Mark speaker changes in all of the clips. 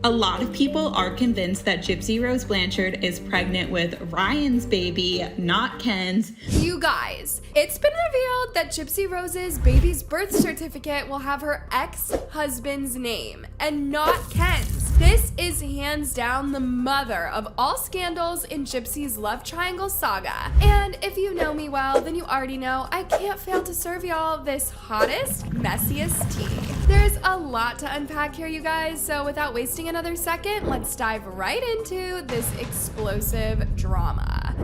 Speaker 1: A lot of people are convinced that Gypsy Rose Blanchard is pregnant with Ryan's baby, not Ken's.
Speaker 2: You guys, it's been revealed that Gypsy Rose's baby's birth certificate will have her ex-husband's name and not Ken's. This is hands down the mother of all scandals in Gypsy's love triangle saga. And if you know me well, then you already know I can't fail to serve y'all this hottest, messiest tea. There's a lot to unpack here, you guys, so without wasting another second, let's dive right into this explosive drama.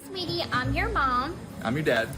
Speaker 3: Sweetie, I'm your mom.
Speaker 4: I'm your dad.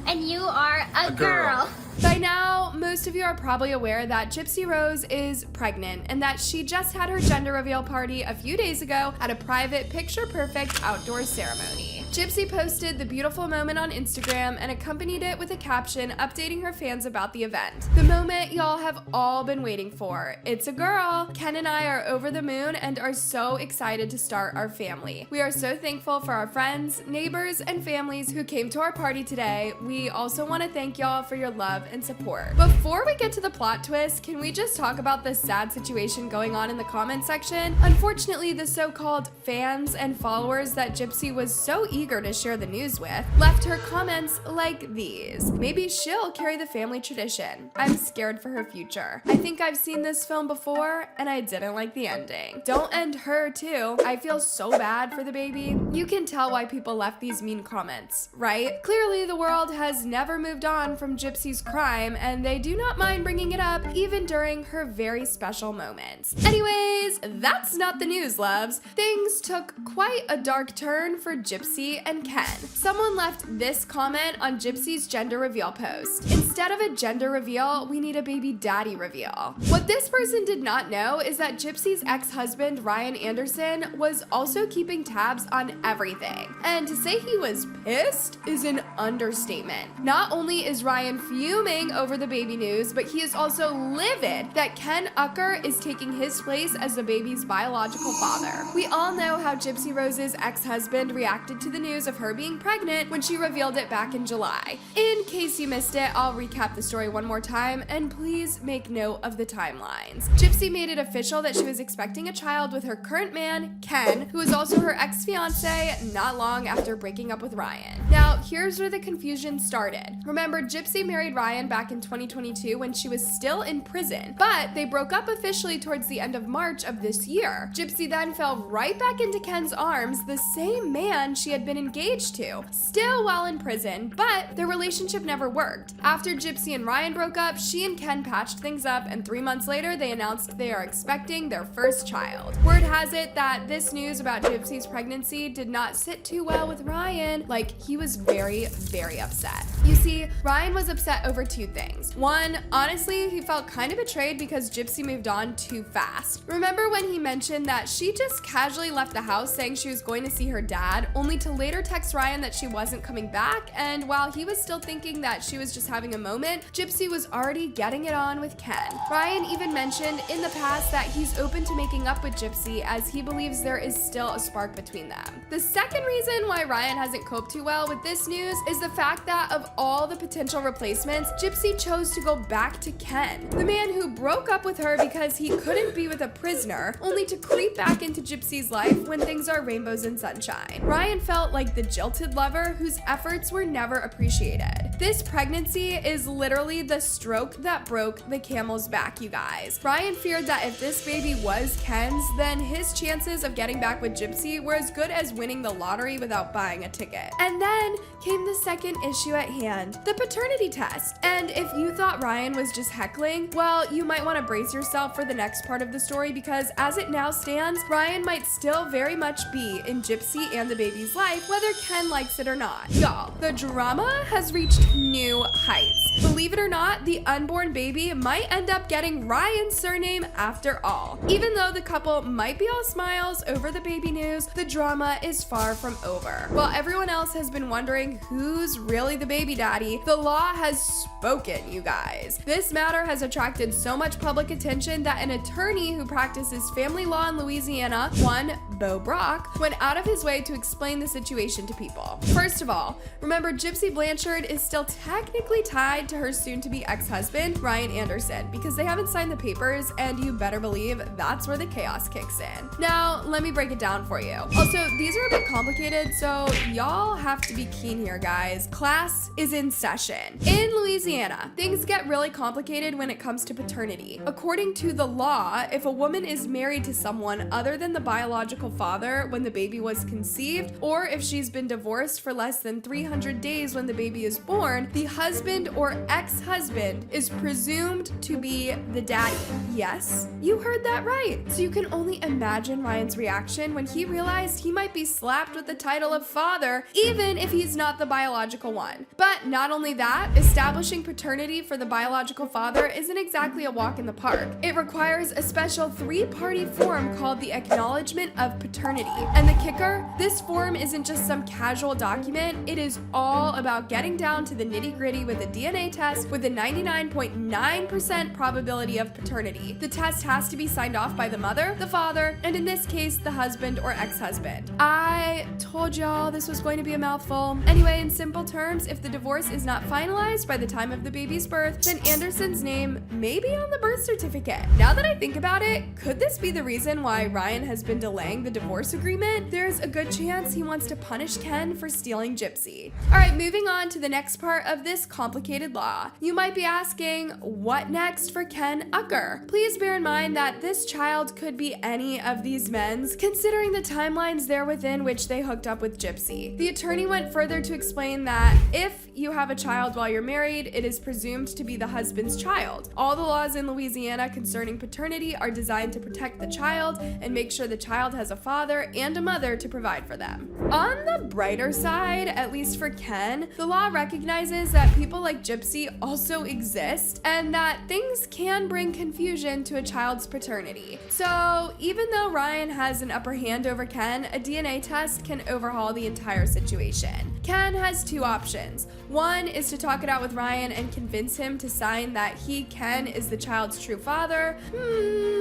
Speaker 3: And you are a girl.
Speaker 2: By now, most of you are probably aware that Gypsy Rose is pregnant and that she just had her gender reveal party a few days ago at a private picture-perfect outdoor ceremony. Gypsy posted the beautiful moment on Instagram and accompanied it with a caption updating her fans about the event. The moment y'all have all been waiting for. It's a girl. Ken and I are over the moon and are so excited to start our family. We are so thankful for our friends, neighbors, and families who came to our party today. We also want to thank y'all for your love and support. Before we get to the plot twist, can we just talk about the sad situation going on in the comment section? Unfortunately, the so-called fans and followers that Gypsy was so eager to share the news with left her comments like these. Maybe she'll carry the family tradition. I'm scared for her future. I think I've seen this film before and I didn't like the ending. Don't end her too. I feel so bad for the baby. You can tell why people left these mean comments, right? Clearly the world has never moved on from Gypsy's crime and they do not mind bringing it up even during her very special moments. Anyways, that's not the news, loves. Things took quite a dark turn for Gypsy and Ken. Someone left this comment on Gypsy's gender reveal post. Instead of a gender reveal, we need a baby daddy reveal. What this person did not know is that Gypsy's ex-husband, Ryan Anderson, was also keeping tabs on everything. And to say he was pissed is an understatement. Not only is Ryan fuming over the baby news, but he is also livid that Ken Urker is taking his place as the baby's biological father. We all know how Gypsy Rose's ex-husband reacted to the news of her being pregnant when she revealed it back in July. In case you missed it, I'll recap the story one more time, and please make note of the timelines. Gypsy made it official that she was expecting a child with her current man, Ken, who was also her ex-fiance not long after breaking up with Ryan. Now, here's where the confusion started. Remember, Gypsy married Ryan back in 2022 when she was still in prison, but they broke up officially towards the end of March of this year. Gypsy then fell right back into Ken's arms, the same man she had been engaged to, still while in prison, but their relationship never worked. After Gypsy and Ryan broke up, she and Ken patched things up, and 3 months later, they announced they are expecting their first child. Word has it that this news about Gypsy's pregnancy did not sit too well with Ryan. Like, he was very, very upset. You see, Ryan was upset over two things. One, honestly, he felt kind of betrayed because Gypsy moved on too fast. Remember when he mentioned that she just casually left the house saying she was going to see her dad, only to later text Ryan that she wasn't coming back, and while he was still thinking that she was just having a moment, Gypsy was already getting it on with Ken. Ryan even mentioned in the past that he's open to making up with Gypsy as he believes there is still a spark between them. The second reason why Ryan hasn't coped too well with this news is the fact that of all the potential replacements, Gypsy chose to go back to Ken, the man who broke up with her because he couldn't be with a prisoner, only to creep back into Gypsy's life when things are rainbows and sunshine. Ryan felt like the jilted lover whose efforts were never appreciated. This pregnancy is literally the stroke that broke the camel's back, you guys. Ryan feared that if this baby was Ken's, then his chances of getting back with Gypsy were as good as winning the lottery without buying a ticket. And then came the second issue at hand, the paternity test. And if you thought Ryan was just heckling, well, you might want to brace yourself for the next part of the story, because as it now stands, Ryan might still very much be in Gypsy and the baby's life, whether Ken likes it or not. Y'all, the drama has reached new heights. Believe it or not, the unborn baby might end up getting Ryan's surname after all. Even though the couple might be all smiles over the baby news, the drama is far from over. While everyone else has been wondering who's really the baby daddy, the law has spoken, you guys. This matter has attracted so much public attention that an attorney who practices family law in Louisiana, one Bo Brock, went out of his way to explain the situation to people. First of all, remember Gypsy Blanchard is still technically tied lied to her soon-to-be ex-husband, Ryan Anderson, because they haven't signed the papers, and you better believe that's where the chaos kicks in. Now, let me break it down for you. Also, these are a bit complicated, so y'all have to be keen here, guys. Class is in session. In Louisiana, things get really complicated when it comes to paternity. According to the law, if a woman is married to someone other than the biological father when the baby was conceived, or if she's been divorced for less than 300 days when the baby is born, the husband or ex-husband is presumed to be the daddy. Yes, you heard that right. So you can only imagine Ryan's reaction when he realized he might be slapped with the title of father, even if he's not the biological one. But not only that, establishing paternity for the biological father isn't exactly a walk in the park. It requires a special 3-party form called the Acknowledgement of Paternity. And the kicker, this form isn't just some casual document, it is all about getting down to the nitty-gritty with a DNA test with a 99.9% probability of paternity. The test has to be signed off by the mother, the father, and in this case, the husband or ex-husband. I told y'all this was going to be a mouthful. Anyway, in simple terms, if the divorce is not finalized by the time of the baby's birth, then Anderson's name may be on the birth certificate. Now that I think about it, could this be the reason why Ryan has been delaying the divorce agreement? There's a good chance he wants to punish Ken for stealing Gypsy. Alright, moving on to the next part of this complicated law. You might be asking, what next for Ken Ucker? Please bear in mind that this child could be any of these men's, considering the timelines there within which they hooked up with Gypsy. The attorney went further to explain that if you have a child while you're married, it is presumed to be the husband's child. All the laws in Louisiana concerning paternity are designed to protect the child and make sure the child has a father and a mother to provide for them. On the brighter side, at least for Ken, the law recognizes that people like Gypsy also exist and that things can bring confusion to a child's paternity. So even though Ryan has an upper hand over Ken, a DNA test can overhaul the entire situation. Ken has 2 options. One is to talk it out with Ryan and convince him to sign that he, Ken, is the child's true father.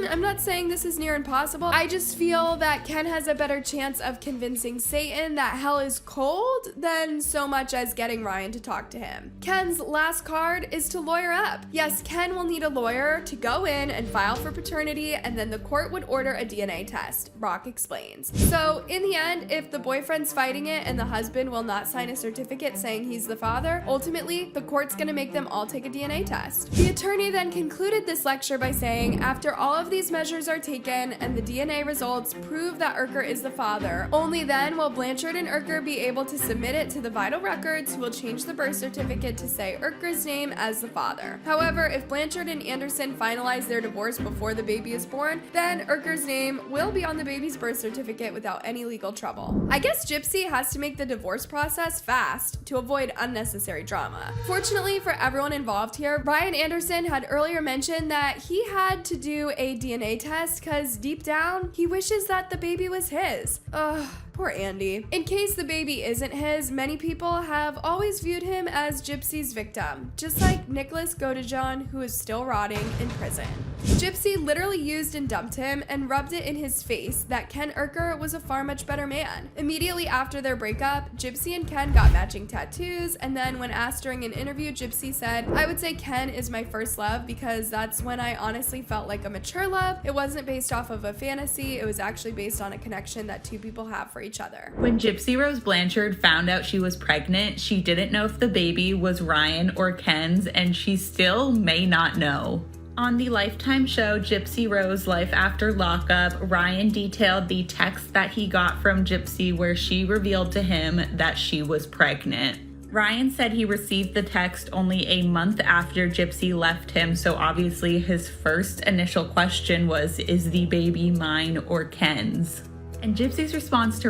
Speaker 2: I'm not saying this is near impossible. I just feel that Ken has a better chance of convincing Satan that hell is cold than so much as getting Ryan to talk to him. Ken's last card is to lawyer up. Yes, Ken will need a lawyer to go in and file for paternity, and then the court would order a DNA test. Brock explains. So in the end, if the boyfriend's fighting it and the husband will not sign a certificate saying he's the father, ultimately the court's gonna make them all take a DNA test. The attorney then concluded this lecture by saying, after all of these measures are taken and the DNA results prove that Urker is the father, only then will Blanchard and Urker be able to submit it to the vital records, who will change the birth certificate to say Urker's name as the father. However, if Blanchard and Anderson finalize their divorce before the baby is born, then Urker's name will be on the baby's birth certificate without any legal trouble. I guess Gypsy has to make the divorce process fast to avoid unnecessary drama. Fortunately for everyone involved here, Ryan Anderson had earlier mentioned that he had to do a DNA test because deep down, he wishes that the baby was his. Ugh. Poor Andy. In case the baby isn't his, many people have always viewed him as Gypsy's victim, just like Nicholas Godejohn, who is still rotting in prison. Gypsy literally used and dumped him and rubbed it in his face that Ken Urker was a far much better man. Immediately after their breakup, Gypsy and Ken got matching tattoos, and then when asked during an interview, Gypsy said, "I would say Ken is my first love because that's when I honestly felt like a mature love. It wasn't based off of a fantasy, it was actually based on a connection that 2 people have for each other."
Speaker 1: When Gypsy Rose Blanchard found out she was pregnant, she didn't know if the baby was Ryan or Ken's, and she still may not know. On the Lifetime show Gypsy Rose Life After Lockup, Ryan detailed the text that he got from Gypsy where she revealed to him that she was pregnant. Ryan said he received the text only a month after Gypsy left him, so obviously his first initial question was, is the baby mine or Ken's? And Gypsy's response to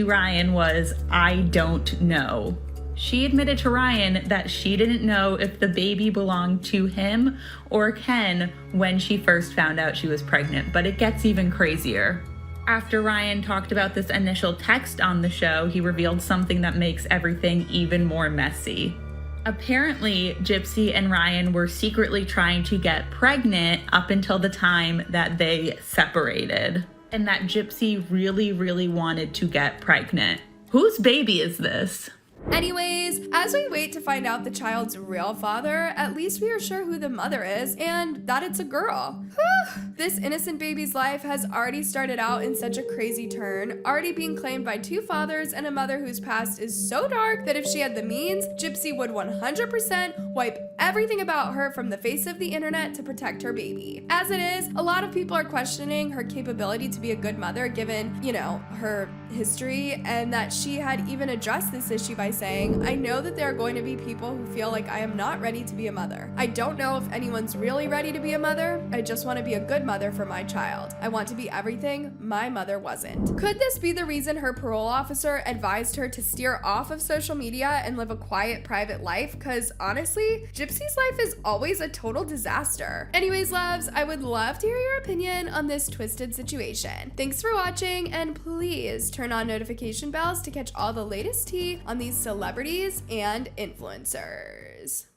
Speaker 1: Ryan was, I don't know. She admitted to Ryan that she didn't know if the baby belonged to him or Ken when she first found out she was pregnant, but it gets even crazier. After Ryan talked about this initial text on the show, he revealed something that makes everything even more messy. Apparently, Gypsy and Ryan were secretly trying to get pregnant up until the time that they separated, and that Gypsy really, really wanted to get pregnant. Whose baby is this?
Speaker 2: Anyways, as we wait to find out the child's real father, at least we are sure who the mother is and that it's a girl. Whew. This innocent baby's life has already started out in such a crazy turn, already being claimed by 2 fathers and a mother whose past is so dark that if she had the means, Gypsy would 100% wipe everything about her from the face of the internet to protect her baby. As it is, a lot of people are questioning her capability to be a good mother given, her history, and that she had even addressed this issue by saying, "I know that there are going to be people who feel like I am not ready to be a mother. I don't know if anyone's really ready to be a mother. I just want to be a good mother for my child. I want to be everything my mother wasn't." Could this be the reason her parole officer advised her to steer off of social media and live a quiet, private life? Because honestly, Gypsy's life is always a total disaster. Anyways, loves, I would love to hear your opinion on this twisted situation. Thanks for watching, and please turn on notification bells to catch all the latest tea on these celebrities and influencers.